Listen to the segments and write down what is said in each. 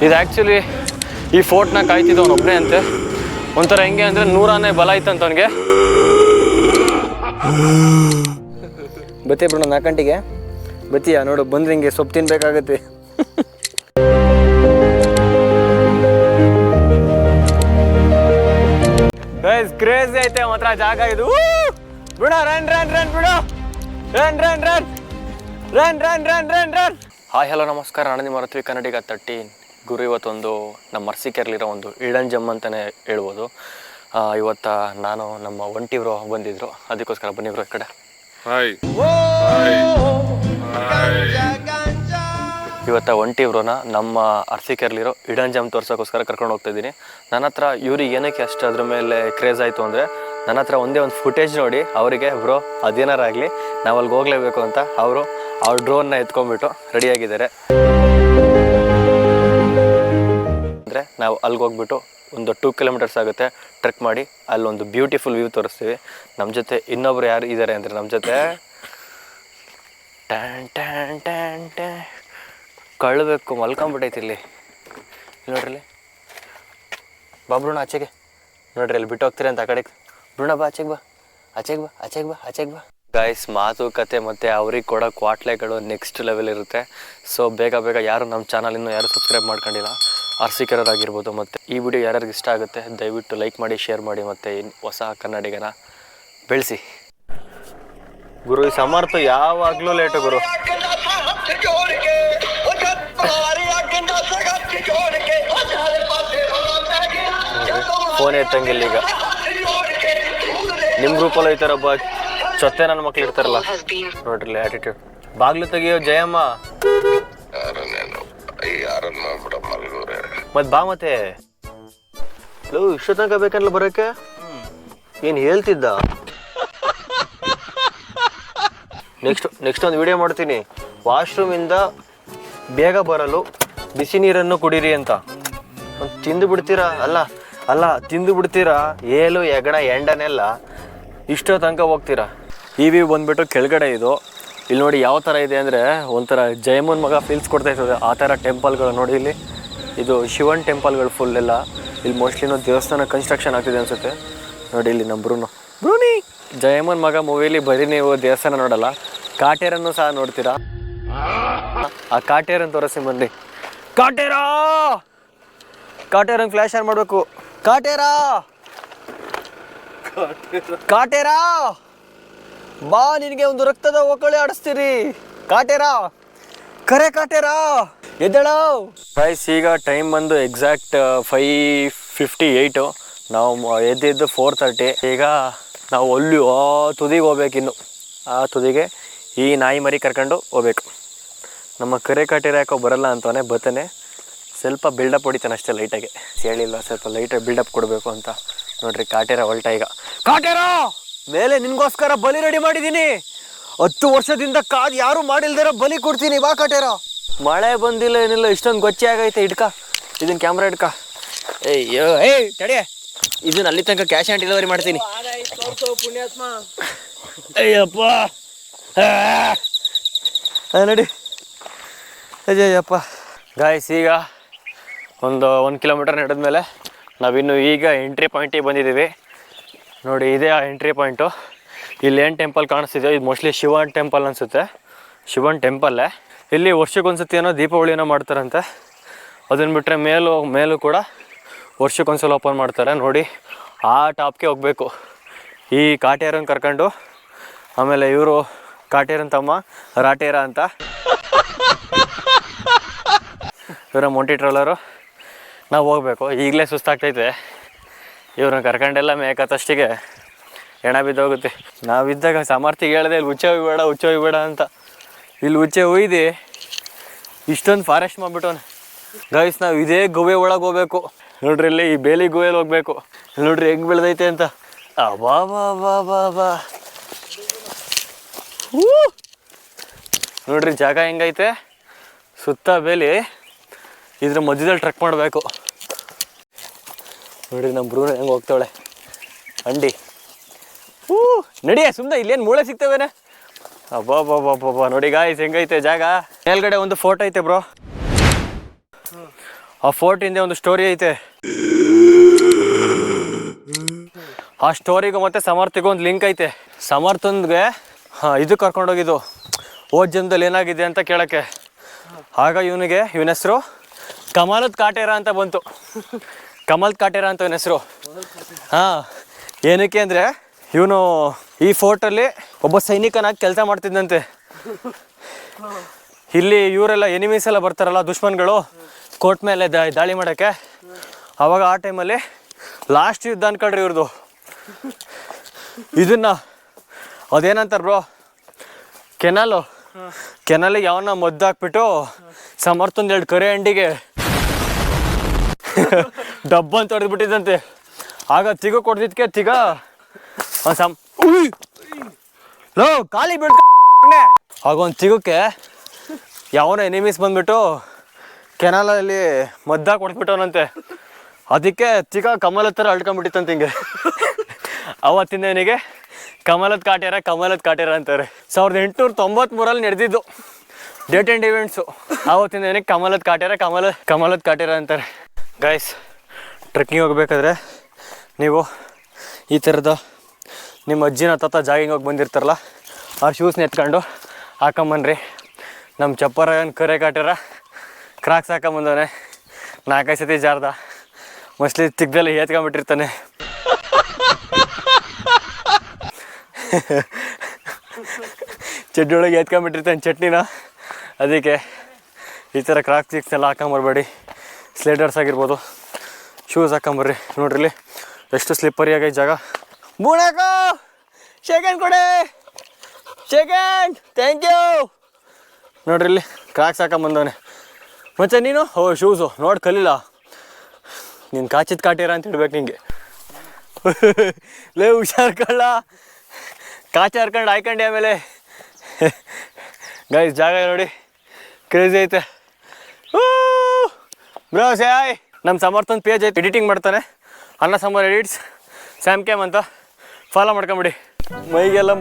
ಇದು ಆ್ಯಕ್ಚುಲಿ ಈ ಫೋರ್ಟ್ನ ಕಾಯ್ತಿದ್ದ ಅವನೊಬ್ಬನೇ ಅಂತೆ. ಒಂಥರ ಹೆಂಗೆ ಅಂದರೆ 100 ಆನೆ ಬಲ ಇತ್ತಂತ ಅವನಿಗೆ. ಬತ್ತಿ ಬಿಡೋಣ 4 ಗಂಟೆಗೆ ಬತ್ತೀಯ ನೋಡು, ಬಂದ್ರೆ ಹಿಂಗೆ ಸೊಪ್ಪು ತಿನ್ಬೇಕಾಗತ್ತೆ. ಕ್ರೇಜಿ ಐತೆ ಮಾತ್ರ ಜಾಗ ಇದು. ಬಿಡ ರನ್ ರನ್ ರನ್ ಬಿಡು, run run run run run run run run. Hi hello ನಮಸ್ಕಾರ, ನಾನು ನಿಮ್ಮ ರತ್ವಿ ಕನ್ನಡಿಗ 13 ಗುರು. ಇವತ್ತೊಂದು ನಮ್ಮ ಅರಸೀಕೆರೆಯಲ್ಲಿರೋ ಒಂದು ಹಿಡನ್ ಜಮ್ ಅಂತಲೇ ಹೇಳ್ಬೋದು. ಇವತ್ತು ನಾನು ನಮ್ಮ ಒಂಟಿಬ್ರು ಬಂದಿದ್ರು, ಅದಕ್ಕೋಸ್ಕರ ಬನ್ನಿಬ್ರು ಈ ಕಡೆ. ಇವತ್ತು ಒಂಟಿಬ್ರನ್ನ ನಮ್ಮ ಅರಸೀಕೆರೆಯಲ್ಲಿರೋ ಹಿಡನ್ ಜಮ್ ತೋರ್ಸೋಕ್ಕೋಸ್ಕರ ಕರ್ಕೊಂಡು ಹೋಗ್ತಾ ಇದ್ದೀನಿ. ನನ್ನ ಹತ್ರ ಇವ್ರಿಗೆ ಏನಕ್ಕೆ ಅಷ್ಟು ಅದ್ರ ಮೇಲೆ ಕ್ರೇಜ್ ಆಯಿತು ಅಂದರೆ, ನನ್ನ ಹತ್ರ ಒಂದೇ ಒಂದು ಫುಟೇಜ್ ನೋಡಿ ಅವರಿಗೆ ಬ್ರೋ ಅದೇನಾರಾಗಲಿ ನಾವು ಅಲ್ಲಿಗೆ ಹೋಗಲೇಬೇಕು ಅಂತ ಅವ್ರ ಡ್ರೋನ್ನ ಎತ್ಕೊಂಡ್ಬಿಟ್ಟು ರೆಡಿಯಾಗಿದ್ದಾರೆ. ಅಂದರೆ ನಾವು ಅಲ್ಲಿಗೆ ಹೋಗ್ಬಿಟ್ಟು ಒಂದು 2 ಕಿಲೋಮೀಟರ್ಸ್ ಆಗುತ್ತೆ ಟ್ರೆಕ್ ಮಾಡಿ ಅಲ್ಲೊಂದು ಬ್ಯೂಟಿಫುಲ್ ವ್ಯೂ ತೋರಿಸ್ತೀವಿ. ನಮ್ಮ ಜೊತೆ ಇನ್ನೊಬ್ರು ಯಾರು ಇದ್ದಾರೆ ಅಂದರೆ, ನಮ್ಮ ಜೊತೆ ಟ್ಯಾನ್ ಟ್ಯಾನ್ ಟ್ಯಾನ್ ಟ್ಯಾನ್ ಕಳ್ಬೇಕು ಮಲ್ಕೊಂಬಿಟ್ಟೈತಿ ಇಲ್ಲಿ ನೋಡ್ರಿ. ಬಾ ಬ್ರೂಣ ಆಚೆಗೆ, ನೋಡ್ರಿ ಅಲ್ಲಿ ಬಿಟ್ಟು ಹೋಗ್ತೀರಿ ಅಂತ ಆ ಕಡೆಗೆ. ಬ್ರೂಣ ಬಾ ಆಚೆಗೆ, ಬಾ ಆಚೆಗೆ, ಬಾ ಆಚೆಗೆ, ಬಾ ಆಚೆಗೆ ಬಾ. ಗಾಯ್ಸ್, ಮಾತುಕತೆ ಮತ್ತು ಅವ್ರಿಗೆ ಕೊಡೋ ಕ್ವಾಟ್ಲೆಗಳು ನೆಕ್ಸ್ಟ್ ಲೆವೆಲ್ ಇರುತ್ತೆ. ಸೊ ಬೇಗ ಯಾರು ನಮ್ಮ ಚಾನಲ್ ಇನ್ನೂ ಯಾರು ಸಬ್ಸ್ಕ್ರೈಬ್ ಮಾಡ್ಕೊಂಡಿಲ್ಲ, ಅರಸೀಕೆರೆಯವರಾಗಿರ್ಬೋದು. ಮತ್ತು ಈ ವಿಡಿಯೋ ಯಾರ್ಯಾರಿಗೆ ಇಷ್ಟ ಆಗುತ್ತೆ ದಯವಿಟ್ಟು ಲೈಕ್ ಮಾಡಿ, ಶೇರ್ ಮಾಡಿ, ಮತ್ತು ಹೊಸ ಕನ್ನಡಿಗನ ಬೆಳೆಸಿ. ಗುರು ಈ ಸಮರ್ಥ ಯಾವಾಗಲೂ ಲೇಟು ಗುರು. ಫೋನ್ ಎತ್ತಂಗಿಲ್ಲ ಈಗ. ನಿಮ್ಮ ಗ್ರೂಪಲ್ಲಿ ಹೋಯ್ತಾರ ಒಬ್ಬ ಚೊತ್ತೆ ನನ್ನ ಮಕ್ಳು ಇರ್ತಾರಲ್ಲ ನೋಡ್ರಿ, ಆಟಿಟ್ಯೂಡ್. ಬಾಗ್ಲು ತೆಗಿಯೋ ಜಯಮ್ಮ, ಮತ್ ಬಾ. ಮತ್ತೆ ಇಷ್ಟ ತನಕ ಬೇಕಲ್ಲ ಬರೋಕೆ, ಏನ್ ಹೇಳ್ತಿದ್ದ? ನೆಕ್ಸ್ಟ್ ಒಂದು ವಿಡಿಯೋ ಮಾಡ್ತೀನಿ, ವಾಶ್ರೂಮಿಂದ ಬೇಗ ಬರಲು ಬಿಸಿ ನೀರನ್ನು ಕುಡೀರಿ ಅಂತ. ತಿಂದು ಬಿಡ್ತೀರಾ? ಅಲ್ಲ ತಿಂದು ಬಿಡ್ತೀರಾ ಏಲು ಎಗಣ ಎಂಡನೆಲ್ಲ ಇಷ್ಟೋ ತನಕ ಹೋಗ್ತೀರಾ. ಈ ವ್ಯೂ ಬಂದುಬಿಟ್ಟು ಕೆಳಗಡೆ ಇದು. ಇಲ್ಲಿ ನೋಡಿ ಯಾವ ಥರ ಇದೆ ಅಂದರೆ, ಒಂಥರ ಜಯಮನ್ ಮಗ ಫೀಲ್ಸ್ ಕೊಡ್ತಾ ಇರ್ತದೆ ಆ ಥರ ಟೆಂಪಲ್ಗಳು ನೋಡಿ. ಇಲ್ಲಿ ಇದು ಶಿವನ್ ಟೆಂಪಲ್ಗಳು ಫುಲ್ ಎಲ್ಲ. ಇಲ್ಲಿ ಮೋಸ್ಟ್ಲಿ ದೇವಸ್ಥಾನ ಕನ್ಸ್ಟ್ರಕ್ಷನ್ ಆಗ್ತಿದೆ ಅನಿಸುತ್ತೆ ನೋಡಿ. ಇಲ್ಲಿ ನಮ್ಮ ಬ್ರೂನಿ ಜಯಮನ್ ಮಗ ಮೂವಿಲಿ ಬರೀ ನೀವು ದೇವಸ್ಥಾನ ನೋಡಲ್ಲ, ಕಾಟೇರನ್ನು ಸಹ ನೋಡ್ತೀರಾ. ಆ ಕಾಟೇರನ್ನು ತೋರಿಸಿ ಬನ್ನಿ. ಕಾಟೇರನ್ನು ಫ್ಲ್ಯಾಶ್ ಆನ್ ಮಾಡಬೇಕು. ಕಾಟೇರ ಬಾ, ನಿನಗೆ ಒಂದು ರಕ್ತದ ಒಕ್ಕಳೆ ಆಡಿಸ್ತೀರಿ. ಕಾಟೇರ ಎದ್ದಳ. ಗೈಸ್, ಈಗ ಟೈಮ್ ಬಂದು ಎಕ್ಸಾಕ್ಟ್ 5:58. ನಾವು ಎದ್ದಿದ್ದು 4:30. ಈಗ ನಾವು ಅಲ್ಲಿ ತುದಿಗೆ ಹೋಗ್ಬೇಕಿನ್ನು. ಆ ತುದಿಗೆ ಈ ನಾಯಿ ಮರಿ ಕರ್ಕೊಂಡು ಹೋಗ್ಬೇಕು. ನಮ್ಮ ಕಾಟೇರ ಯಾಕೋ ಬರಲ್ಲ ಅಂತಾನೆ ಬರ್ತಾನೆ, ಸ್ವಲ್ಪ ಬಿಲ್ಡಪ್ ಹೊಡಿತಾನೆ ಅಷ್ಟೇ ಲೈಟಾಗೆ. ಹೇಳಿಲ್ಲ ಸ್ವಲ್ಪ ಲೈಟಾಗಿ ಬಿಲ್ಡಪ್ ಕೊಡಬೇಕು ಅಂತ. ನೋಡ್ರಿ ಕಾಟೇರ ಹೊಲ್ಟ. ಈಗ ಕಾಟೇರ ಮೇಲೆ ನಿನ್ಗೋಸ್ಕರ ಬಲಿ ರೆಡಿ ಮಾಡಿದ್ದೀನಿ. 10 ವರ್ಷದಿಂದ ಕಾದು ಯಾರು ಮಾಡಿಲ್ದಾರ ಬಲಿ ಕೊಡ್ತೀನಿ, ಬಾ ಕಾಟೇರ. ಮಳೆ ಬಂದಿಲ್ಲ ಏನಿಲ್ಲ, ಇಷ್ಟೊಂದು ಗೊಚ್ಚೆ ಆಗೈತೆ. ಇಡ್ಕ ಇದನ್ನ ಕ್ಯಾಮ್ರಾ ಇಡ್ಕ. ತಡೆ, ಇದನ್ನ ಅಲ್ಲಿ ತನಕ ಕ್ಯಾಶ್ ಆನ್ ಡೆಲಿವರಿ ಮಾಡ್ತೀನಿ. ಅಯ್ಯಪ್ಪ ನಡಿ. ಅಯ್ಯಪ್ಪ ಗಾಯ್ಸ್, ಈಗ ಒಂದು 1 ಕಿಲೋಮೀಟರ್ ನಡೆದ್ಮೇಲೆ ನಾವಿನ್ನು ಈಗ ಎಂಟ್ರಿ ಪಾಯಿಂಟಿಗೆ ಬಂದಿದ್ದೀವಿ. ನೋಡಿ ಇದೇ ಆ ಎಂಟ್ರಿ ಪಾಯಿಂಟು. ಇಲ್ಲಿ ಏನು ಟೆಂಪಲ್ ಕಾಣಿಸ್ತಿದೆ, ಇದು ಮೋಸ್ಟ್ಲಿ ಶಿವನ್ ಟೆಂಪಲ್ ಅನಿಸುತ್ತೆ. ಶಿವನ್ ಟೆಂಪಲ್ಲೇ. ಇಲ್ಲಿ ವರ್ಷಕ್ಕೊಂದ್ಸತಿ ಏನೋ ದೀಪಾವಳಿನೋ ಮಾಡ್ತಾರಂತೆ. ಅದನ್ನು ಬಿಟ್ಟರೆ ಮೇಲೂ ಕೂಡ ವರ್ಷಕ್ಕೊಂದ್ಸಲ ಓಪನ್ ಮಾಡ್ತಾರೆ. ನೋಡಿ ಆ ಟಾಪ್ಗೆ ಹೋಗಬೇಕು ಈ ಕಾಟೇರನ್ನು ಕರ್ಕೊಂಡು. ಆಮೇಲೆ ಇವರು ಕಾಟೇರನ್ ತಮ್ಮ ರಾಟೇರ ಅಂತ, ಇವರ ಮೊಂಟಿ ಟ್ರೋಲರು. ನಾವು ಹೋಗ್ಬೇಕು. ಈಗಲೇ ಸುಸ್ತಾಗ್ತೈತೆ. ಇವ್ರನ್ನ ಕರ್ಕೊಂಡೆಲ್ಲ ಮೇಕತ್ತಷ್ಟಿಗೆ ಹೆಣ ಬಿದ್ದೋಗುತ್ತೆ. ನಾವಿದ್ದಾಗ ಸಮರ್ಥಿಗೆ ಹೇಳಿದೆ ಇಲ್ಲಿ ಹುಚ್ಚೆ ಹೋಗ್ಬೇಡ ಅಂತ. ಇಲ್ಲಿ ಹುಚ್ಚೆ ಒಯ್ದು ಇಷ್ಟೊಂದು ಫಾರೆಸ್ಟ್ ಮಾಡಿಬಿಟ್ಟವನು. ಗೈಸ್, ನಾವು ಇದೇ ಗುಹೆ ಒಳಗೆ ಹೋಗ್ಬೇಕು. ನೋಡ್ರಿ ಇಲ್ಲಿ ಈ ಬೇಲಿ ಗುಹೆಯಲ್ಲಿ ಹೋಗ್ಬೇಕು. ನೋಡ್ರಿ ಹೆಂಗೆ ಬೆಳೆದೈತೆ ಅಂತ. ಬಾ ನೋಡ್ರಿ ಜಾಗ ಹೆಂಗೈತೆ, ಸುತ್ತ ಬೇಲಿ. ಇದ್ರ ಮಧ್ಯದಲ್ಲಿ ಟ್ರೆಕ್ ಮಾಡಬೇಕು. ನೋಡ್ರಿ ನಮ್ಮ ಬ್ರೂನ ಹೆಂಗೆ ಹೋಗ್ತಾವಳೆ ಅಂಡಿ. ನಡಿಯ ಸುಮ್ಮನೆ, ಇಲ್ಲೇನು ಮೂಳೆ ಸಿಗ್ತವೇನೆ. ಅಬ್ಬಾ ನೋಡಿ ಗಾಯ್ಸ್ ಹೆಂಗೈತೆ ಜಾಗ. ಮೇಲ್ಗಡೆ ಒಂದು ಫೋರ್ಟ್ ಐತೆ ಬ್ರೋ. ಆ ಫೋರ್ಟ್ ಹಿಂದೆ ಒಂದು ಸ್ಟೋರಿ ಐತೆ. ಆ ಸ್ಟೋರಿಗೂ ಮತ್ತು ಸಮರ್ಥಿಗೂ ಒಂದು ಲಿಂಕ್ ಐತೆ. ಸಮರ್ಥನ್ಗೆ ಇದು ಕರ್ಕೊಂಡೋಗಿದ್ದು ಹೋದ ಜನ್ಮದಲ್ಲಿ ಏನಾಗಿದೆ ಅಂತ ಕೇಳೋಕ್ಕೆ. ಆಗ ಇವನ ಹೆಸರು ಕಮಲದ ಕಾಟೇರ ಅಂತ ಬಂತು. ಕಮಲದ ಕಾಟೇರ ಅಂತ ಇವನ ಹೆಸರು. ಹಾಂ, ಏನಕ್ಕೆ ಅಂದರೆ ಇವನು ಈ ಫೋರ್ಟಲ್ಲಿ ಒಬ್ಬ ಸೈನಿಕನಾಗಿ ಕೆಲಸ ಮಾಡ್ತಿದ್ದಂತೆ. ಇಲ್ಲಿ ಇವರೆಲ್ಲ ಎನಿಮೀಸ್ ಎಲ್ಲ ಬರ್ತಾರಲ್ಲ, ದುಶ್ಮನ್ಗಳು ಕೋರ್ಟ್ ಮೇಲೆ ದಾಳಿ ಮಾಡೋಕ್ಕೆ. ಆವಾಗ ಆ ಟೈಮಲ್ಲಿ ಲಾಸ್ಟ್ ಯುದ್ಧ ಅನ್ಕೊಳ್ರಿ ಇವ್ರದ್ದು. ಇದನ್ನು ಅದೇನಂತಾರೆ ಬ್ರೋ, ಕೆನಾಲಿಗೆ ಯಾವನ್ನ ಮದ್ದು ಹಾಕ್ಬಿಟ್ಟು ಸಮರ್ಥೊಂದು 2 ಕರೆ ಅಂಡಿಗೆ ಡಬ್ಬ ಅಂತ ಹೊಡೆದ್ಬಿಟ್ಟಿದ್ದಂತೆ. ಆಗ ತಿಗ ಕೊಡ್ದಿದ್ಕೆ ತಿಗ ಖಾಲಿ ಬಿಡ್. ಆಗ ಒಂದು ತಿಗಕ್ಕೆ ಯಾವನ ಎನಿಮೀಸ್ ಬಂದ್ಬಿಟ್ಟು ಕೆನಾಲಲ್ಲಿ ಮದ್ದಾಗಿ ಹೊಡೆದ್ಬಿಟ್ಟವನಂತೆ. ಅದಕ್ಕೆ ತಿಗ ಕಮಲದ ಥರ ಅಳ್ಕೊಂಡ್ಬಿಟ್ಟಿತ್ತಂತ ಹಿಂಗೆ. ಅವತ್ತಿಂದ ನನಗೆ ಕಮಲದ ಕಾಟೇರ ಅಂತಾರೆ. 1893 ನಡೆದಿದ್ದು ಡೇಟ್ ಆ್ಯಂಡ್ ಇವೆಂಟ್ಸು. ಆವತ್ತಿಂದ ನನಗೆ ಕಮಲದ ಕಾಟೇರ ಅಂತಾರೆ. ಗೈಸ್, ಟ್ರೆಕ್ಕಿಂಗ್ ಹೋಗ್ಬೇಕಾದ್ರೆ ನೀವು ಈ ಥರದ ನಿಮ್ಮ ಅಜ್ಜಿನ ತಾತ ಜಾಗಿಂಗ್ ಹೋಗಿ ಬಂದಿರ್ತಾರಲ್ಲ, ಆ ಶೂಸ್ನ ಎತ್ಕೊಂಡು ಹಾಕೊಂಬನ್ರಿ. ನಮ್ಮ ಚಪ್ಪರನ್ ಕರೆ ಕಾಟೇರ ಕ್ರಾಕ್ಸ್ ಹಾಕೊಂಬಂದವನೆ 4-5 ಸತಿ ಜಾರ್ದ. ಮೋಸ್ಟ್ಲಿ ತಿಗ್ದಲ್ಲಿ ಏತ್ಕೊಂಡ್ಬಿಟ್ಟಿರ್ತಾನೆ. ಚಡ್ಡಿ ಒಳಗೆ ಎತ್ಕೊಂಡ್ಬಿಟ್ಟಿರ್ತಾನೆ ಚಟ್ನಿನ. ಅದಕ್ಕೆ ಈ ಥರ ಕ್ರಾಕ್ಸ್ ಹಾಕೊಂಬರ್ಬೇಡಿ. ಸ್ಲೇಟರ್ಸ್ ಆಗಿರ್ಬೋದು, ಶೂಸ್ ಹಾಕೊಂಬರ್ರಿ. ನೋಡ್ರಿ ಇಲ್ಲಿ ಎಷ್ಟು ಸ್ಲಿಪ್ಪರಿ ಆಗೈತೆ ಜಾಗ. ಬೂಣಾಕೋ ಸೆಕೆಂಡ್ ಕೊಡೆ, ಸೆಕೆಂಡ್, ಥ್ಯಾಂಕ್ ಯು. ನೋಡ್ರಿ ಇಲ್ಲಿ ಕ್ರಾಕ್ಸ್ ಹಾಕೊಂಬಂದವನೆ. ಮತ್ತೆ ನೀನು ಶೂಸು ನೋಡಿ ಕಲಿಲ್ಲ, ನೀನು ಕಾಚಿದ ಕಾಟೇರ ಅಂತ ಇಡ್ಬೇಕು ನಿಂಗೆ. ಲೇ ಹುಷಾರ್ ಕಳ್ಳ, ಕಾಚ ಹರ್ಕೊಂಡು ಹಾಯ್ಕೊಂಡೆ. ಆಮೇಲೆ ಗೈಸ್ ಜಾಗ ನೋಡಿ ಕ್ರೇಜಿ ಐತೆ. ಬ್ರೋ ಸಾಯ್, ನಮ್ಮ ಸಮರ್ಥನ್ ಪೇಜ್ ಐತೆ, ಎಡಿಟಿಂಗ್ ಮಾಡ್ತಾನೆ. ಅನ್ನ ಸಾಂಬಾರ್ ಎಡಿಟ್ಸ್ ಸ್ಯಾಮ್ ಕ್ಯಾಮ್ ಅಂತ ಫಾಲೋ ಮಾಡ್ಕೊಂಬಿಡಿ. ಮೈಗೆಲ್ಲ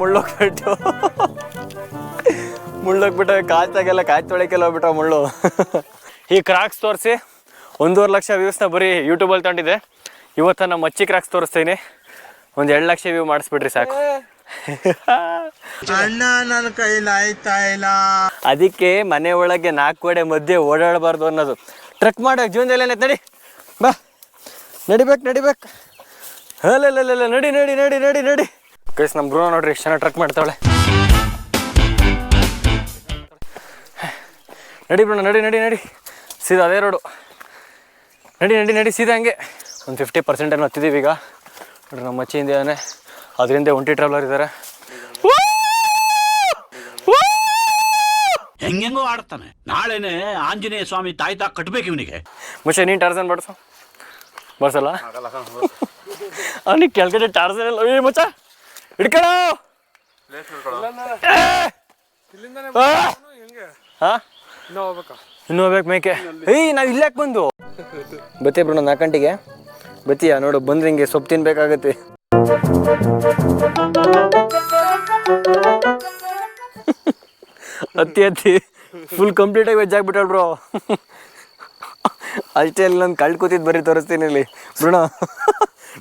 ಮುಳ್ಳೋಗ್ಬಿಟ್ಟು ಕಾಯ್ತಾಗೆಲ್ಲ ಕಾಯಿ ತೊಳಕೆಲ್ಲ ಹೋಗ್ಬಿಟ್ಟು ಮುಳ್ಳು. ಈ ಕ್ರಾಕ್ಸ್ ತೋರಿಸಿ 1.5 ಲಕ್ಷ ವ್ಯೂಸ್ನ ಬರೀ ಯೂಟ್ಯೂಬಲ್ಲಿ ತಗೊಂಡಿದ್ದೆ. ಇವತ್ತು ನಮ್ಮ ಮಚ್ಚಿ ಕ್ರಾಕ್ಸ್ ತೋರಿಸ್ತೀನಿ, ಒಂದು 2 ಲಕ್ಷ ವ್ಯೂ ಮಾಡಿಸ್ಬಿಡ್ರಿ ಸಾಕು. ಅಣ್ಣ ನನ್ನ ಕೈಲಿ ಆಯ್ತಾ ಇಲ್ಲ. ಅದಕ್ಕೆ ಮನೆ ಒಳಗೆ 4 ಗೋಡೆ ಮಧ್ಯೆ ಓಡಾಡಬಾರ್ದು ಅನ್ನೋದು. ಟ್ರೆಕ್ ಮಾಡೋಕೆ ಜೀವನದಲ್ಲಿ ಏನೈತೆ, ನಡಿ ಬಾ, ನಡಿಬೇಕು. ಅಲ್ಲ ನಡಿ. ಕೈಸ್ ನಮ್ಮ ಬ್ರೋ ನೋಡ್ರಿ ಎಷ್ಟು ಚೆನ್ನಾಗಿ ಟ್ರೆಕ್ ಮಾಡ್ತಾವಳೆ. ನಡಿ ಬ್ರೋ, ನಡಿ ಸೀದಾ ಅದೇ ರೋಡು. ನಡಿ ಸೀದಾ ಹಂಗೆ. ಒಂದು 50% ಏನು ಹತ್ತಿದ್ದೀವಿ ಈಗ. ನೋಡ್ರಿ ನಮ್ಮ ಮಚ್ಚಿ ಹಿಂದೆ ಅದರಿಂದ ಒಂಟಿ ಟ್ರಾವೆಲರ್ ಇದ್ದಾರೆ. ಹೆಂಗೆಂಗೋ ಆಡ್ತಾನೆ. ನಾಳೆನೆ ಆಂಜನೇಯ ಸ್ವಾಮಿ ತಾಯ್ತಾ ಕಟ್ಬೇಕು ಇವನಿಗೆ. ಮುಚ್ಚೆ ನೀನು ಟಾರ್ಸನ್ ಬರ್ಸಲ್ಲ. ಅವನಿಗೆ ಕೆಳಗಡೆ ಟಾರ್ಸನ್ ಎಲ್ಲ. ಏ ಮುಚ್ಚ ಹಿಡ್ಕಣ. ಇನ್ನೂ ಹೋಗ್ಬೇಕು ಮೇಕೆ. ನಾವು ಇಲ್ಲಾಕೆ ಬಂದು ಬತ್ತಿ ಬ್ರೋ, 4 ಗಂಟೆಗೆ ಬತ್ತೀಯಾ? ನೋಡು ಬಂದ್ರೆ ಹಿಂಗೆ ಸೊಪ್ಪು ತಿನ್ಬೇಕಾಗತ್ತೆ. ಹತ್ತಿ ಫುಲ್ ಕಂಪ್ಲೀಟಾಗಿ ವೆಜ್ ಆಗ್ಬಿಟ್ಟಾಳ ಬ್ರೋ. ಅಷ್ಟೇ ಅಲ್ಲಿ ನಾನು ಕಳ್ಳು ಕೂತಿದ್ದು ಬರೀ ತೋರಿಸ್ತೀನಿ ಇಲ್ಲಿ. ಬ್ರೋಣ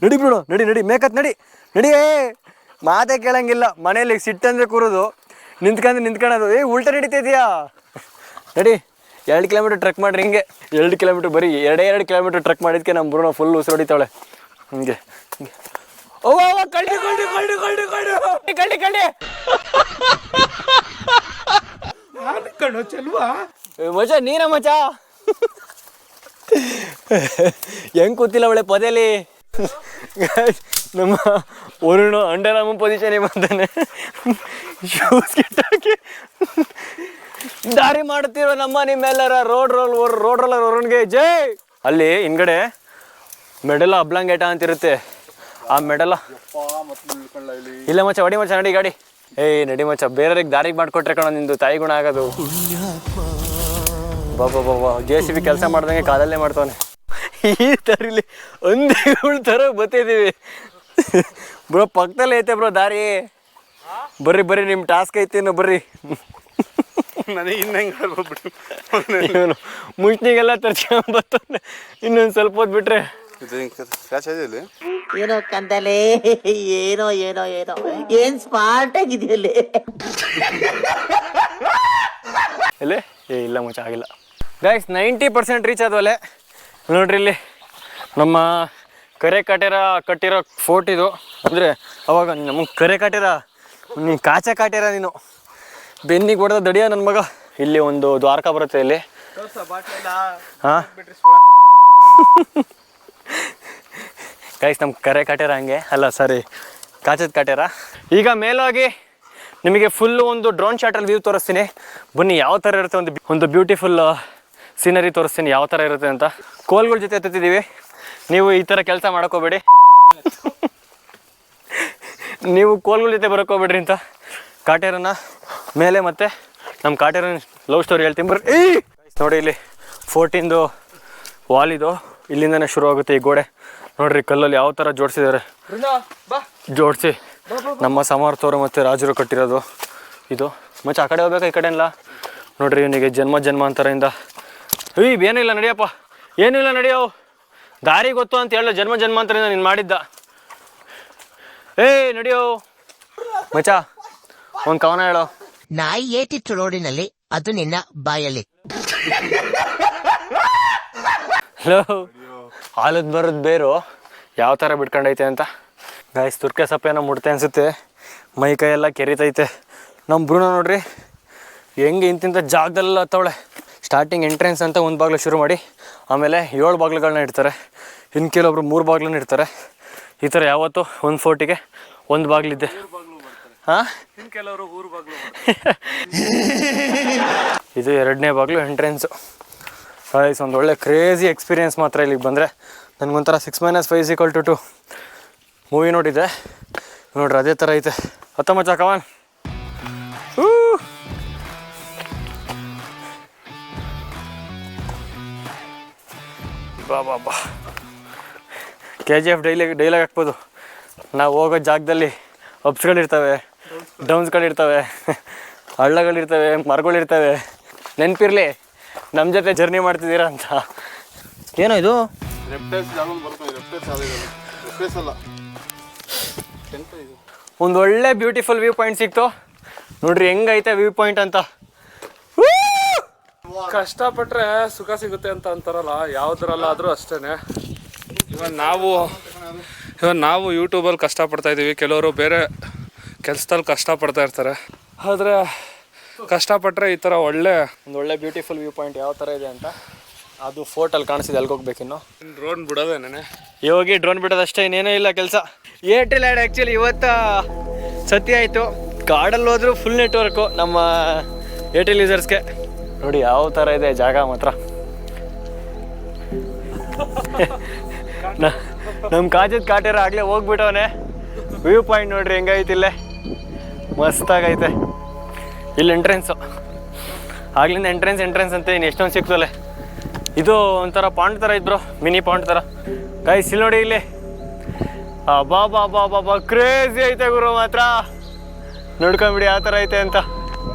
ನಡಿ ಬ್ರೋಣ, ನಡಿ ಮೇಕತ್ ನಡಿ. ಮಾತೇ ಕೇಳಂಗಿಲ್ಲ. ಮನೇಲಿ ಸಿಟ್ಟಂದ್ರೆ ಕೂರೋದು, ನಿಂತ್ಕೊಳ್ಳೋದು. ಉಲ್ಟ ನಡೀತಿದ್ಯಾ? ನಡಿ. 2 ಕಿಲೋಮೀಟ್ರ್ ಟ್ರೆಕ್ ಮಾಡ್ರಿ. ಹಿಂಗೆ 2 ಕಿಲೋಮೀಟ್ರ್ ಬರೀ 2 ಕಿಲೋಮೀಟ್ರ್ ಟ್ರೆಕ್ ಮಾಡಿದ್ಕೆ ನಮ್ಮ ಬ್ರೋಣ ಫುಲ್ ಉಸಿರು ಹೊಡಿತಾಳೆ ಹಿಂಗೆ. ಓ ಕಳ್ಳಿ ಚೆಲ್ವಾ ಮಚ, ನೀನ ಮಚ. ಹೆಂಗ್ ಕೂತಿಲ್ಲ ಅವಳೆ ಪದೇಲಿ. ನಮ್ಮ ವರುಣ ಅಂಡರಾಮ ಪೊಸಿಷನ್ ಬಂದಾನೆ. ಶೂಸ್ ಕಿಟ್ಟಾಕಿ ದಾರಿ ಮಾಡುತ್ತಿರೋ ನಿಮ್ಮೆಲ್ಲರ ರೋಡ್ ರೋಲರ್ ವರುಣ್ಗೆ ಜೈ. ಅಲ್ಲಿ ಹಿಂದ್ಗಡೆ ಮೆಡಲ ಅಬ್ಲಾಂಗೇಟ ಅಂತಿರುತ್ತೆ. ಆ ಮೆಡಲ ಇಲ್ಲ ಮಚ್ಚ, ಹೊಡಿ ಮಚ್ಚ, ನಡಿ ಗಾಡಿ. ನಡಿ ಮಚ್ಚ, ಬೇರೆಯವ್ರಿಗೆ ದಾರಿಗೆ ಮಾಡಿಕೊಟ್ರೆ ಕಣ ನಿಂದು ತಾಯಿ ಗುಣ ಆಗೋದು. ಬಾಬಾ JCB ಕೆಲಸ ಮಾಡ್ದಂಗೆ ಕಾಲಲ್ಲೇ ಮಾಡ್ತಾನೆ. ಈ ತರಿಲಿ ಒಂದೇ ಥರ ಬತ್ತಿದ್ದೀವಿ ಬ್ರೋ. ಪಕ್ಕದಲ್ಲೇ ಐತೆ ಬ್ರೋ ದಾರಿ. ಬರ್ರಿ ನಿಮ್ಮ ಟಾಸ್ಕ್ ಐತಿ. ಬರ್ರಿ ನನಗೆ ಇನ್ನಂಗೆ ಆಡ್ಬಿಟ್ಟು ಇವನು ಮುಂಚಿಗೆಲ್ಲ ತರ್ಸ್ಕೊಂಬರ್ತಾನೆ. ಇನ್ನೊಂದು ಸ್ವಲ್ಪ ಹೊತ್ತು ಬಿಟ್ರೆ ಸ್ಕ್ರಾಚ್ ಇದೆ ಇಲ್ಲಿ. ಏನೋ ಕಂದಲೆ, ಏನೋ ಏನೋ ಏನೋ ಏನ್ ಸ್ಮಾರ್ಟ್ ಆಗಿದೆಯಲ್ಲಿ. ಎಲ್ಲಿ ಇಲ್ಲ ಮುಚ್ಚ ಆಗಿಲ್ಲ ಗೈಸ್. 90% ರೀಚ್ ಆದವಲ್ಲೇ ನೋಡ್ರಿ. ಇಲ್ಲಿ ನಮ್ಮ ಕರೆ ಕಟ್ಟಿರೋ ಫೋರ್ಟ್ ಇದು. ಅಂದರೆ ಅವಾಗ ನಮಗೆ ಕರೆ ಕಾಟಿರ, ನೀನು ಕಾಚೆ ಕಾಟಿರ, ನೀನು ಬೆನ್ನಿಗೆ ಹೊಡೆದ ದಡಿಯ ನನ್ನ ಮಗ. ಇಲ್ಲಿ ಒಂದು ದ್ವಾರಕ ಬರುತ್ತೆ ಇಲ್ಲಿ. ಹಾಂ ಗೈಸ್, ನಮ್ಮ ಕರೆ ಕಾಟ್ಯಾರ ಹಂಗೆ ಅಲ್ಲ, ಸಾರಿ ಕಾಚದ ಕಾಟ್ಯಾರ. ಈಗ ಮೇಲೋಗಿ ನಿಮಗೆ ಫುಲ್ಲು ಒಂದು ಡ್ರೋನ್ ಶಾಟಲ್ಲಿ ವ್ಯೂ ತೋರಿಸ್ತೀನಿ. ಬನ್ನಿ ಯಾವ ಥರ ಇರುತ್ತೆ, ಒಂದು ಬ್ಯೂಟಿಫುಲ್ ಸೀನರಿ ತೋರಿಸ್ತೀನಿ ಯಾವ ಥರ ಇರುತ್ತೆ ಅಂತ. ಕೋಲ್ಗಳ ಜೊತೆ ಎತ್ತಿದ್ದೀವಿ. ನೀವು ಈ ಥರ ಕೆಲಸ ಮಾಡೋಕೋಬೇಡಿ, ನೀವು ಕೋಲ್ಗಳ ಜೊತೆ ಬರೋಕೋಬೇಡ್ರಿ ಅಂತ ಕಾಟೇರನ ಮೇಲೆ. ಮತ್ತು ನಮ್ಮ ಕಾಟೇರನ ಲವ್ ಸ್ಟೋರಿ ಹೇಳ್ತೀನಿ ಬರ್ರಿ. ನೋಡಿ ಇಲ್ಲಿ ಫೋರ್ಟಿಂದು ವಾಲ್ ಇದು, ಇಲ್ಲಿಂದನೇ ಶುರು ಆಗುತ್ತೆ ಈ ಗೋಡೆ. ನೋಡ್ರಿ ಕಲ್ಲಲ್ಲಿ ಯಾವ ಥರ ಜೋಡಿಸಿದ್ದಾರೆ, ಜೋಡಿಸಿ ನಮ್ಮ ಸಮರ್ಥವರು ಮತ್ತು ರಾಜರು ಕಟ್ಟಿರೋದು ಇದು. ಮಚ್ಚ ಆ ಕಡೆ ಹೋಗ್ಬೇಕಾ ಈ ಕಡೆ ಇಲ್ಲ ನೋಡ್ರಿ. ಇವನಿಗೆ ಜನ್ಮಾಂತರದಿಂದ ಏನಿಲ್ಲ ನಡಿಯಪ್ಪ, ಏನಿಲ್ಲ ನಡಿಯೋ, ದಾರಿ ಗೊತ್ತು ಅಂತ ಹೇಳೋ ಜನ್ಮಾಂತರದಿಂದ ನೀನು ಮಾಡಿದ್ದ. ನಡಿಯೋ ಮಚ್ಚ, ಒಂದು ಕವನ ಹೇಳೋ. ನಾಯಿ ಏಟಿತ್ತು ರೋಡಿನಲ್ಲಿ, ಅದು ನಿನ್ನ ಬಾಯಲ್ಲಿ. ಹಲೋ, ಆಲದ ಬರೋದು ಬೇರು ಯಾವ ಥರ ಬಿಟ್ಕೊಂಡೈತೆ ಅಂತ. ಗಾಯ್ಸ್, ತುರ್ಕೆ ಸಪ್ಪೇನೋ ಮುಡ್ತೆ ಅನಿಸುತ್ತೆ, ಮೈ ಕೈಯೆಲ್ಲ ಕೆರಿತೈತೆ. ನಮ್ಮ ಬ್ರೂನ ನೋಡ್ರಿ ಹೆಂಗೆ ಇಂತಿಂಥ ಜಾಗದಲ್ಲ ಹತ್ತವಳೆ. ಸ್ಟಾರ್ಟಿಂಗ್ ಎಂಟ್ರೆನ್ಸ್ ಅಂತ ಒಂದು ಬಾಗಿಲು ಶುರು ಮಾಡಿ ಆಮೇಲೆ 7 ಬಾಗಿಲುಗಳನ್ನ ಇಡ್ತಾರೆ. ಇನ್ನು ಕೆಲವೊಬ್ರು 3 ಬಾಗಿಲನ್ನ ಇಡ್ತಾರೆ. ಈ ಥರ ಯಾವತ್ತೂ ಒಂದು ಫೋರ್ಟಿಗೆ 1 ಬಾಗಿಲಿದ್ದೆ. ಹಾಂ, ಕೆಲವರು ಊರು ಬಾಗ್ಲು. ಇದು 2ನೇ ಬಾಗಿಲು ಎಂಟ್ರೆನ್ಸು. ಗಾಯ್ಸ್, ಒಂದು ಒಳ್ಳೆ ಕ್ರೇಜಿ ಎಕ್ಸ್ಪೀರಿಯೆನ್ಸ್ ಮಾತ್ರ ಇಲ್ಲಿಗೆ ಬಂದರೆ. ನನಗೊಂಥರ 6 - 5 = 2 ಮೂವಿ ನೋಡಿದ್ದೆ ನೋಡ್ರಿ, ಅದೇ ಥರ ಐತೆ. ಮಚ್ಚ ಕವಾನ್. ಬಾ KGF ಡೈಲಾಗ್ ಹಾಕ್ಬೋದು. ನಾವು ಹೋಗೋ ಜಾಗದಲ್ಲಿ ಅಪ್ಸ್ಗಳಿರ್ತವೆ, ಡೌನ್ಸ್ಗಳಿರ್ತವೆ, ಹಳ್ಳಗಳಿರ್ತವೆ, ಮರಗಳಿರ್ತವೆ. ನೆನಪಿರಲಿ ನಮ್ಮ ಜೊತೆ ಜರ್ನಿ ಮಾಡ್ತಿದ್ದೀರಾ ಅಂತ. ಏನೋ ಇದು ಒಂದು ಒಳ್ಳೆ ಬ್ಯೂಟಿಫುಲ್ ವ್ಯೂ ಪಾಯಿಂಟ್ ಸಿಕ್ತು ನೋಡ್ರಿ. ಹೆಂಗೈತೆ ವ್ಯೂ ಪಾಯಿಂಟ್ ಅಂತ. ಕಷ್ಟಪಟ್ರೆ ಸುಖ ಸಿಗುತ್ತೆ ಅಂತ ಅಂತಾರಲ್ಲ, ಯಾವುದ್ರಲ್ಲಾದರೂ ಅಷ್ಟೇ. ಇವಾಗ ನಾವು ಯೂಟ್ಯೂಬಲ್ಲಿ ಕಷ್ಟಪಡ್ತಾ ಇದ್ದೀವಿ, ಕೆಲವರು ಬೇರೆ ಕೆಲಸದಲ್ಲಿ ಕಷ್ಟಪಡ್ತಾ ಇರ್ತಾರೆ. ಆದರೆ ಕಷ್ಟಪಟ್ಟರೆ ಈ ಥರ ಒಂದು ಒಳ್ಳೆ ಬ್ಯೂಟಿಫುಲ್ ವ್ಯೂ ಪಾಯಿಂಟ್ ಯಾವ ಥರ ಇದೆ ಅಂತ ಅದು ಫೋರ್ಟಲ್ಲಿ ಕಾಣಿಸಿದೆ. ಅಲ್ಲಿಗೆ ಹೋಗ್ಬೇಕಿನ್ನು. ಡ್ರೋನ್ ಬಿಡೋದೇನೆ, ಹೋಗಿ ಡ್ರೋನ್ ಬಿಡೋದಷ್ಟೇ, ಇನ್ನೇನೂ ಇಲ್ಲ ಕೆಲಸ. ಏರ್ಟೆಲ್ ಆ್ಯಡ್ ಆ್ಯಕ್ಚುಲಿ ಇವತ್ತು ಸತ್ಯ ಆಯಿತು. ಕಾಡಲ್ಲಿ ಹೋದ್ರೂ ಫುಲ್ ನೆಟ್ವರ್ಕು ನಮ್ಮ ಏರ್ಟೆಲ್ ಯೂಸರ್ಸ್ಗೆ. ನೋಡಿ ಯಾವ ಥರ ಇದೆ ಜಾಗ ಮಾತ್ರ. ನಮ್ಮ ಕಾಜದ ಕಾಟೇರ ಆಗಲೇ ಹೋಗ್ಬಿಟ್ಟವನೆ. ವ್ಯೂ ಪಾಯಿಂಟ್ ನೋಡ್ರಿ ಹೆಂಗೈತಿ, ಇಲ್ಲೇ ಮಸ್ತಾಗೈತೆ. ಇಲ್ಲಿ ಎಂಟ್ರೆನ್ಸು, ಆಗ್ಲಿಂದ ಎಂಟ್ರೆನ್ಸ್ ಅಂತ ಇನ್ನು ಎಷ್ಟೊಂದು ಸಿಕ್ತಲ್ಲೇ. ಇದು ಒಂಥರ ಪಾಂಡ್ ಥರ ಇದ್ರು, ಮಿನಿ ಪಾಂಡ್ ಥರ. ಗೈಸ್ ಇಲ್ಲಿ ನೋಡಿ, ಇಲ್ಲಿ ಬಾಬಾ ಕ್ರೇಜಿ ಐತೆ ಗುರು ಮಾತ್ರ. ನೋಡ್ಕೊಂಬಿಡಿ ಯಾವ ಥರ ಐತೆ ಅಂತ.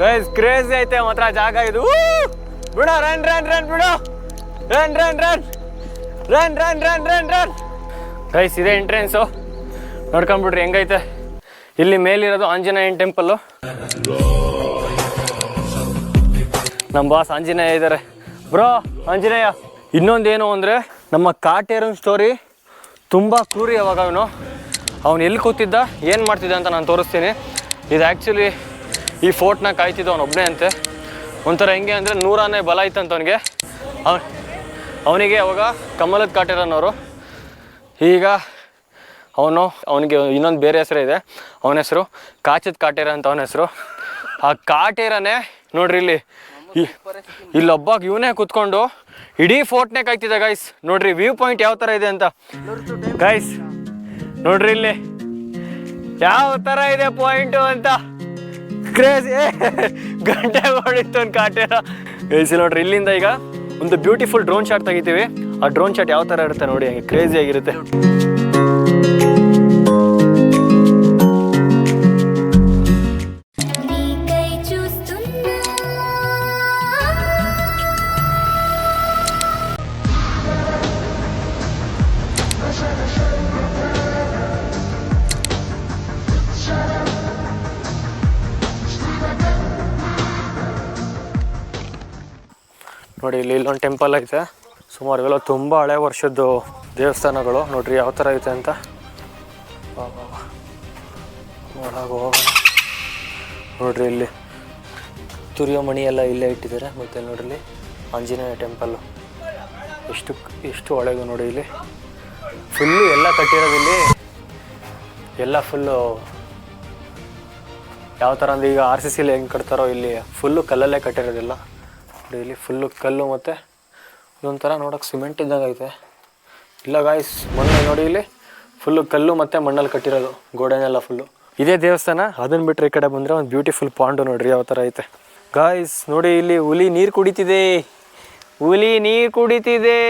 ಗೈಸ್ ಕ್ರೇಜಿ ಐತೆ ಮಾತ್ರ ಜಾಗ ಇದು. ಬಿಡೋ, ರನ್ ಬಿಡು, ರನ್. ಗೈಸ್ ಇದೇ ಎಂಟ್ರೆನ್ಸು, ನೋಡ್ಕೊಂಬಿಡ್ರಿ ಹೆಂಗೈತೆ. ಇಲ್ಲಿ ಮೇಲಿರೋದು ಆಂಜನೇಯನ್ ಟೆಂಪಲ್ಲು. ನಮ್ಮ ಬಾಸ್ ಆಂಜನೇಯ ಇದ್ದಾರೆ ಬ್ರೋ. ಆಂಜನೇಯ. ಇನ್ನೊಂದೇನು ಅಂದರೆ ನಮ್ಮ ಕಾಟೇರನ್ ಸ್ಟೋರಿ ತುಂಬ ಕ್ರೂರಿ. ಅವಾಗ ಅವನು ಎಲ್ಲಿ ಕೂತಿದ್ದ, ಏನು ಮಾಡ್ತಿದ್ದ ಅಂತ ನಾನು ತೋರಿಸ್ತೀನಿ. ಇದು ಆ್ಯಕ್ಚುಲಿ ಈ ಫೋರ್ಟ್ನ ಕಾಯ್ತಿದ್ದ ಅವನೊಬ್ಬನೇ ಅಂತೆ. ಒಂಥರ ಹೆಂಗೆ ಅಂದರೆ 100 ಆನೆ ಬಲ ಇತ್ತಂತ ಅವನಿಗೆ. ಅವನಿಗೆ ಅವಾಗ ಕಮಲದ ಕಾಟೇರನವರು. ಈಗ ಅವನಿಗೆ ಇನ್ನೊಂದು ಬೇರೆ ಹೆಸರು ಇದೆ. ಅವನ ಹೆಸರು ಕಾಚದ ಕಾಟೇರ ಅಂತ ಅವನ ಹೆಸರು. ಆ ಕಾಟೇರನೇ ನೋಡ್ರಿ ಇಲ್ಲೊಬ್ಬ ಇವನೇ ಕೂತ್ಕೊಂಡು ಇಡೀ ಫೋರ್ಟ್ನೇ ಕಾಯ್ತಿದ್ದ. ಗೈಸ್ ನೋಡ್ರಿ ವ್ಯೂ ಪಾಯಿಂಟ್ ಯಾವ ಥರ ಇದೆ ಅಂತ. ಗೈಸ್ ನೋಡ್ರಿ ಇಲ್ಲಿ ಯಾವ ಥರ ಇದೆ ಪಾಯಿಂಟು ಅಂತ. ಕ್ರೇಜಿ. ಗಂಟೆ ಹೊಡಿತು ಒಂದು ಕಾಟೇರ. ಗೈಸ್ ನೋಡ್ರಿ, ಇಲ್ಲಿಂದ ಈಗ ಒಂದು ಬ್ಯೂಟಿಫುಲ್ ಡ್ರೋನ್ ಶಾಟ್ ತೆಗಿತೀವಿ. ಆ ಡ್ರೋನ್ ಶಾಟ್ ಯಾವ ಥರ ಇರುತ್ತೆ ನೋಡಿ, ಹಂಗೆ ಕ್ರೇಜಿ ಆಗಿರುತ್ತೆ. ನೋಡಿ ಇಲ್ಲೊಂದು ಟೆಂಪಲ್ ಐತೆ. ಸುಮಾರು ಇವೆಲ್ಲ ತುಂಬ ಹಳೆ ವರ್ಷದ್ದು ದೇವಸ್ಥಾನಗಳು. ನೋಡ್ರಿ ಯಾವ ಥರ ಐತೆ ಅಂತ. ಒಳಗೆ ಹೋಗೋಣ. ನೋಡ್ರಿ ಇಲ್ಲಿ ತುರಿಯೋ ಮಣಿ ಎಲ್ಲ ಇಲ್ಲೇ ಇಟ್ಟಿದ್ದಾರೆ. ಮತ್ತು ನೋಡ್ರಿ ಆಂಜನೇಯ ಟೆಂಪಲ್ಲು ಎಷ್ಟು ಒಳಗೆ ನೋಡಿ. ಇಲ್ಲಿ ಫುಲ್ಲು ಎಲ್ಲ ಕಟ್ಟಿರೋದು. ಇಲ್ಲಿ ಎಲ್ಲ ಫುಲ್ಲು ಯಾವ ಥರ ಅಂದರೆ ಈಗ RCC ಹೆಂಗೆ ಕಟ್ತಾರೋ ಇಲ್ಲಿ ಫುಲ್ಲು ಕಲ್ಲಲ್ಲೇ ಕಟ್ಟಿರೋದಿಲ್ಲ. ನೋಡಿ ಇಲ್ಲಿ ಫುಲ್ಲು ಕಲ್ಲು ಮತ್ತು ಇದೊಂಥರ ನೋಡೋಕೆ ಸಿಮೆಂಟ್ ಇದ್ದಂಗೆ ಐತೆ. ಇಲ್ಲ ಗಾಯ್ಸ್, ಮಣ್ಣು ನೋಡಿ ಇಲ್ಲಿ ಫುಲ್ಲು ಕಲ್ಲು ಮತ್ತು ಮಣ್ಣಲ್ಲಿ ಕಟ್ಟಿರೋದು ಗೋಡೆನೆಲ್ಲ ಫುಲ್ಲು. ಇದೇ ದೇವಸ್ಥಾನ. ಅದನ್ನು ಬಿಟ್ಟರೆ ಈ ಕಡೆ ಬಂದರೆ ಒಂದು ಬ್ಯೂಟಿಫುಲ್ ಪಾಂಡು ನೋಡ್ರಿ ಯಾವ ಥರ ಐತೆ. ಗಾಯ್ಸ್ ನೋಡಿ ಇಲ್ಲಿ ಹುಲಿ ನೀರು ಕುಡಿತಿದೆ. ಹುಲಿ ನೀರು ಕುಡಿತಿದೆ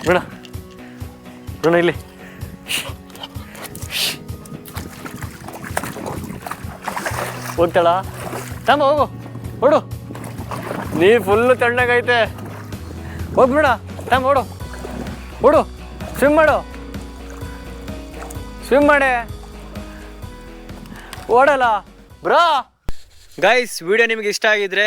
ನೋಡ ಇಲ್ಲಿ. ಹೋಗ್ತಾಳ ತಮ್ಮ ಹೋಗು ಓಡು. ನೀರು ಫುಲ್ಲು ತಣ್ಣಗೈತೆ. ಹೋಗ್ಬಿಡ ತಮ್ಮ ಓಡು ಓಡು. ಸ್ವಿಮ್ ಮಾಡೆ ಓಡಲ್ಲ ಬ್ರಾ. ಗೈಸ್ ವಿಡಿಯೋ ನಿಮಗೆ ಇಷ್ಟ ಆಗಿದ್ರೆ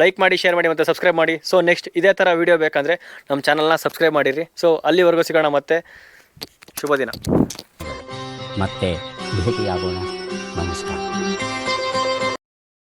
ಲೈಕ್ ಮಾಡಿ, ಶೇರ್ ಮಾಡಿ ಮತ್ತು ಸಬ್ಸ್ಕ್ರೈಬ್ ಮಾಡಿ. ಸೊ ನೆಕ್ಸ್ಟ್ ಇದೇ ಥರ ವಿಡಿಯೋ ಬೇಕಂದರೆ ನಮ್ಮ ಚಾನಲ್ನ ಸಬ್ಸ್ಕ್ರೈಬ್ ಮಾಡಿರಿ. ಸೊ ಅಲ್ಲಿವರೆಗೂ ಸಿಗೋಣ. ಮತ್ತೆ ಶುಭ ದಿನ. ಮತ್ತೆ ಭೇಟಿಯಾಗೋಣ. ನಮಸ್ಕಾರ.